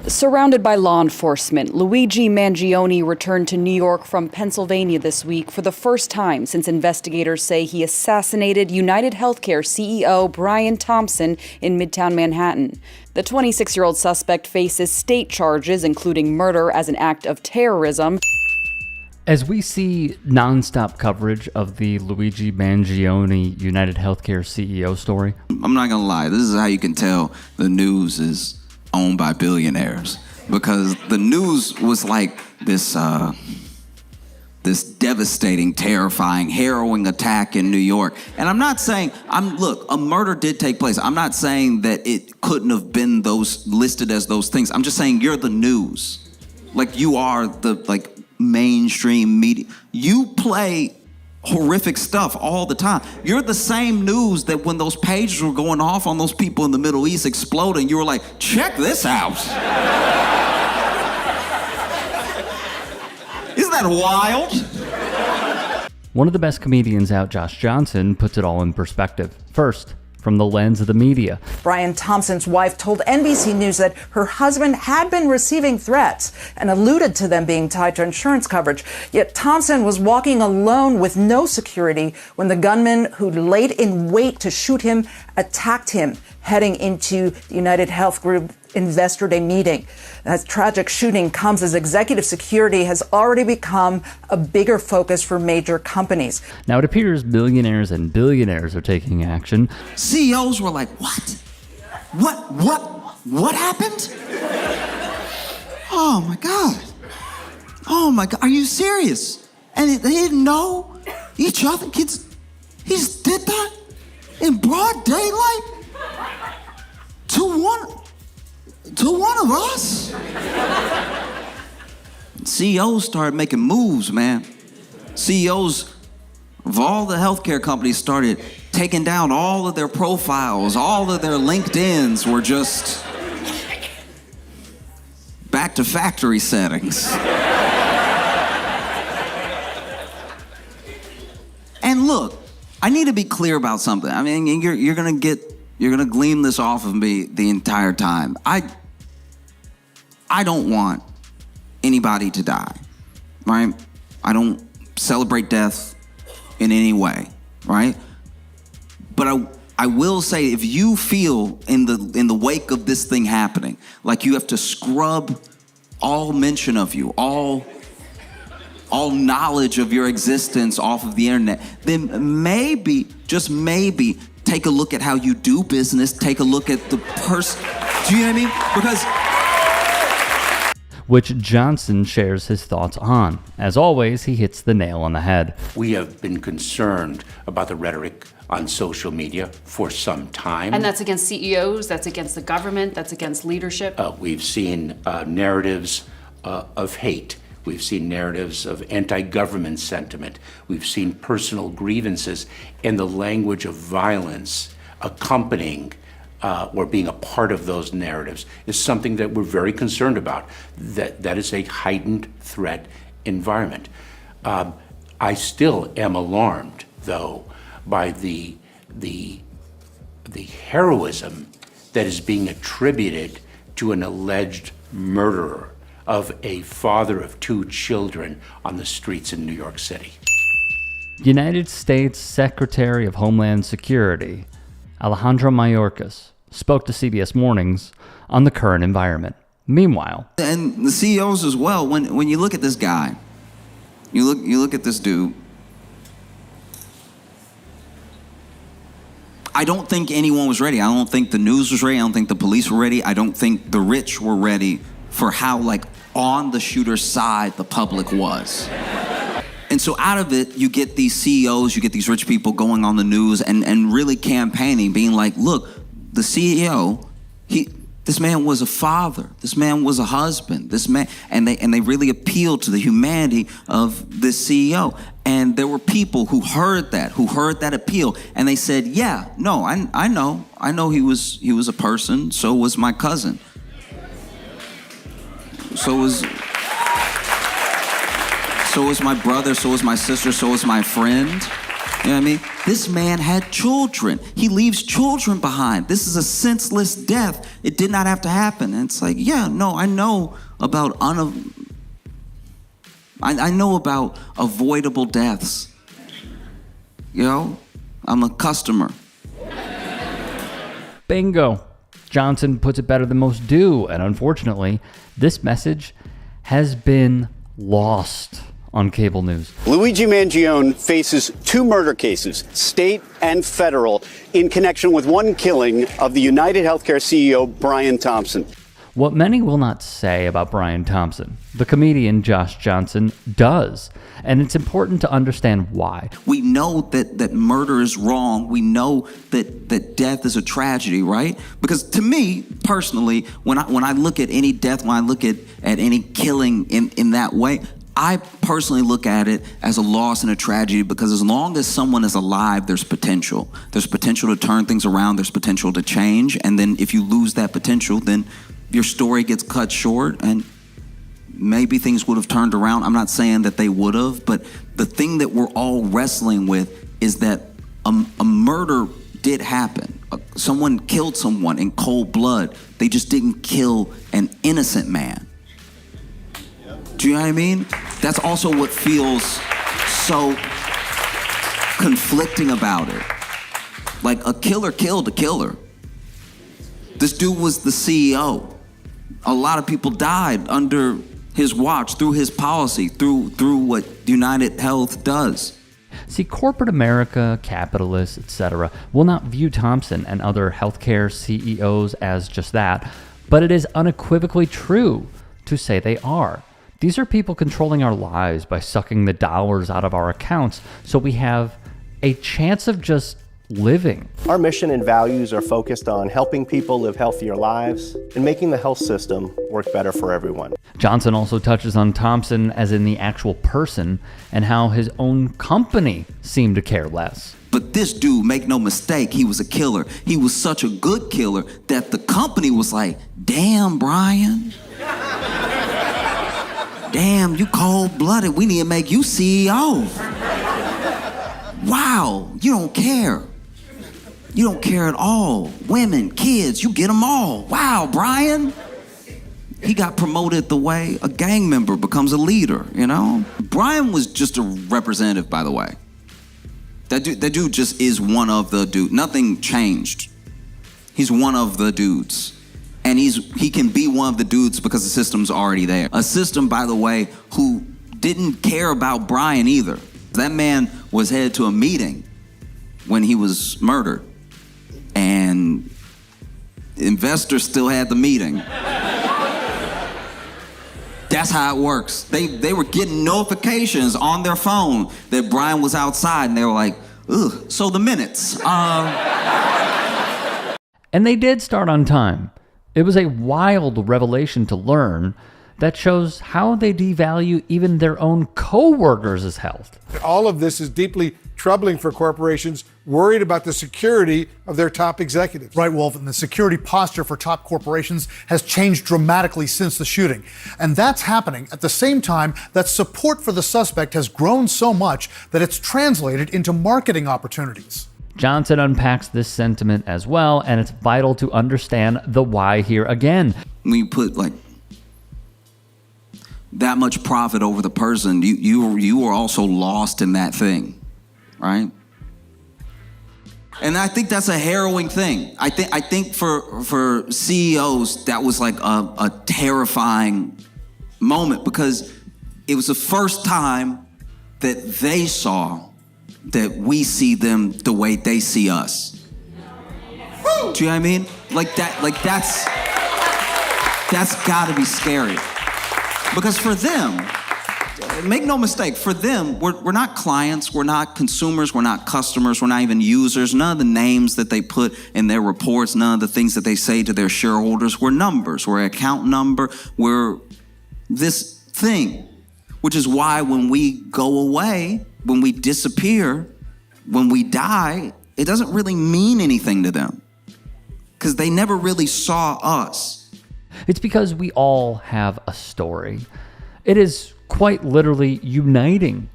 Surrounded by law enforcement, Luigi Mangione returned to New York from Pennsylvania this week for the first time since investigators say he assassinated United Healthcare CEO Brian Thompson in Midtown Manhattan. The 26-year-old suspect faces state charges, including murder as an act of terrorism. As we see nonstop coverage of the Luigi Mangione United Healthcare CEO story, I'm not gonna lie, this is how you can tell the news is owned by billionaires, because the news was like this devastating, terrifying, harrowing attack in New York. And I'm not saying, look, a murder did take place. I'm not saying that it couldn't have been those listed as those things. I'm just saying you're the news. Like, you are the mainstream media. You play horrific stuff all the time. You're the same news that when those pages were going off on those people in the Middle East exploding, you were like, check this out. Isn't that wild? one of the best comedians out, Josh Johnson, puts it all in perspective. First, from the lens of the media. Brian Thompson's wife told NBC News that her husband had been receiving threats and alluded to them being tied to insurance coverage. Yet Thompson was walking alone with no security when the gunman who laid in wait to shoot him attacked him heading into the United Health Group Investor Day meeting. That tragic shooting comes as executive security has already become a bigger focus for major companies. Now, it appears billionaires and billionaires are taking action. CEOs were like, what? What happened? Oh my God. Oh my God, are you serious? And they didn't know each other? Kids, he just did that in broad daylight? To one of us? CEOs started making moves, man. CEOs of all the healthcare companies started taking down all of their profiles. All of their LinkedIns were just back to factory settings. And look, I need to be clear about something. I mean, you're gonna glean this off of me the entire time. I don't want anybody to die, right? I don't celebrate death in any way, right? But I will say, if you feel in the wake of this thing happening, like you have to scrub all mention of you, all knowledge of your existence off of the internet, then maybe, just maybe, take a look at how you do business. Take a look at the person. Do you know what I mean? Because... which Johnson shares his thoughts on. As always, he hits the nail on the head. We have been concerned about the rhetoric on social media for some time. And that's against CEOs, that's against the government, that's against leadership. We've seen narratives of hate. We've seen narratives of anti-government sentiment. We've seen personal grievances, and the language of violence accompanying or being a part of those narratives is something that we're very concerned about. That is a heightened threat environment. I still am alarmed, though, by the heroism that is being attributed to an alleged murderer of a father of 2 children on the streets in New York City. United States Secretary of Homeland Security, Alejandro Mayorkas, spoke to CBS Mornings on the current environment. Meanwhile, and the CEOs as well, when you look at this guy, you look at this dude, I don't think anyone was ready. I don't think the news was ready. I don't think the police were ready. I don't think the rich were ready for how on the shooter's side the public was. And so out of it, you get these CEOs, you get these rich people going on the news and really campaigning, being like, look, the CEO, this man was a father, this man was a husband, this man, and they really appealed to the humanity of this CEO. And there were people who heard that appeal, and they said, yeah, no, I know he was a person, so was my cousin. So was my brother, so was my sister, so was my friend. You know what I mean? This man had children. He leaves children behind. This is a senseless death. It did not have to happen. And it's like, yeah, no, I know about I know about avoidable deaths. You know, I'm a customer. Bingo. Johnson puts it better than most do, and unfortunately, this message has been lost on cable news. Luigi Mangione faces 2 murder cases, state and federal, in connection with one killing of the United Healthcare CEO, Brian Thompson. What many will not say about Brian Thompson, the comedian Josh Johnson, does. And it's important to understand why. We know that murder is wrong. We know that death is a tragedy, right? Because to me, personally, when I look at any death, when I look at any killing in that way, I personally look at it as a loss and a tragedy, because as long as someone is alive, there's potential. There's potential to turn things around. There's potential to change. And then if you lose that potential, then your story gets cut short and maybe things would have turned around. I'm not saying that they would have, but the thing that we're all wrestling with is that a murder did happen. Someone killed someone in cold blood. They just didn't kill an innocent man. Do you know what I mean? That's also what feels so conflicting about it. Like, a killer killed a killer. This dude was the CEO. A lot of people died under his watch, through his policy, through what United Health does. See, corporate America, capitalists, etc., will not view Thompson and other healthcare CEOs as just that, but it is unequivocally true to say they are. These are people controlling our lives by sucking the dollars out of our accounts so we have a chance of just living. Our mission and values are focused on helping people live healthier lives and making the health system work better for everyone. Johnson also touches on Thompson as in the actual person and how his own company seemed to care less. But this dude, make no mistake, he was a killer. He was such a good killer that the company was like, damn, Brian. Damn, you cold-blooded. We need to make you CEO. Wow, you don't care. You don't care at all. Women, kids, you get them all. Wow, Brian. He got promoted the way a gang member becomes a leader, you know? Brian was just a representative, by the way. That dude just is one of the dudes. Nothing changed. He's one of the dudes. And he can be one of the dudes because the system's already there. A system, by the way, who didn't care about Brian either. That man was headed to a meeting when he was murdered. And investors still had the meeting. That's how it works. They were getting notifications on their phone that Brian was outside, and they were like, ugh, so the minutes. And they did start on time. It was a wild revelation to learn that shows how they devalue even their own co-workers' health. All of this is deeply troubling for corporations worried about the security of their top executives. Right, Wolf, and the security posture for top corporations has changed dramatically since the shooting. And that's happening at the same time that support for the suspect has grown so much that it's translated into marketing opportunities. Johnson unpacks this sentiment as well, and it's vital to understand the why here again. When you put like that much profit over the person, you were also lost in that thing, right? And I think that's a harrowing thing. I think for CEOs that was like a terrifying moment, because it was the first time that they saw that we see them the way they see us. Do you know what I mean? That's gotta be scary. Because for them, make no mistake, for them, we're not clients, we're not consumers, we're not customers, we're not even users. None of the names that they put in their reports, none of the things that they say to their shareholders, we're numbers. We're an account number, we're this thing. Which is why when we go away, when we disappear, when we die, it doesn't really mean anything to them. Because they never really saw us. It's because we all have a story. It is quite literally uniting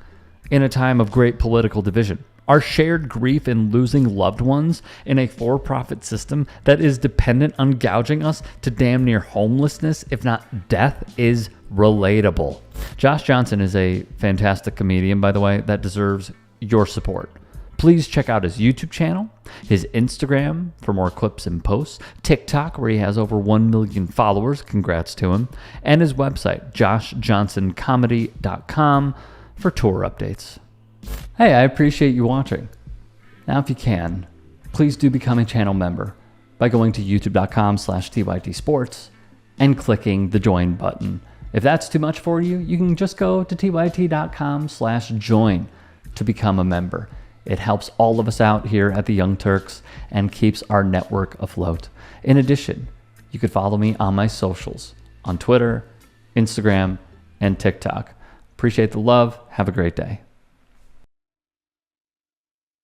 in a time of great political division. Our shared grief in losing loved ones in a for-profit system that is dependent on gouging us to damn near homelessness, if not death, is relatable. Josh Johnson is a fantastic comedian, by the way, that deserves your support. Please check out his YouTube channel, his Instagram for more clips and posts, TikTok where he has over 1 million followers, congrats to him, and his website, joshjohnsoncomedy.com for tour updates. Hey, I appreciate you watching. Now, if you can, please do become a channel member by going to youtube.com/tytsports and clicking the join button. If that's too much for you, you can just go to tyt.com/join to become a member. It helps all of us out here at the Young Turks and keeps our network afloat. In addition, you could follow me on my socials on Twitter, Instagram, and TikTok. Appreciate the love. Have a great day.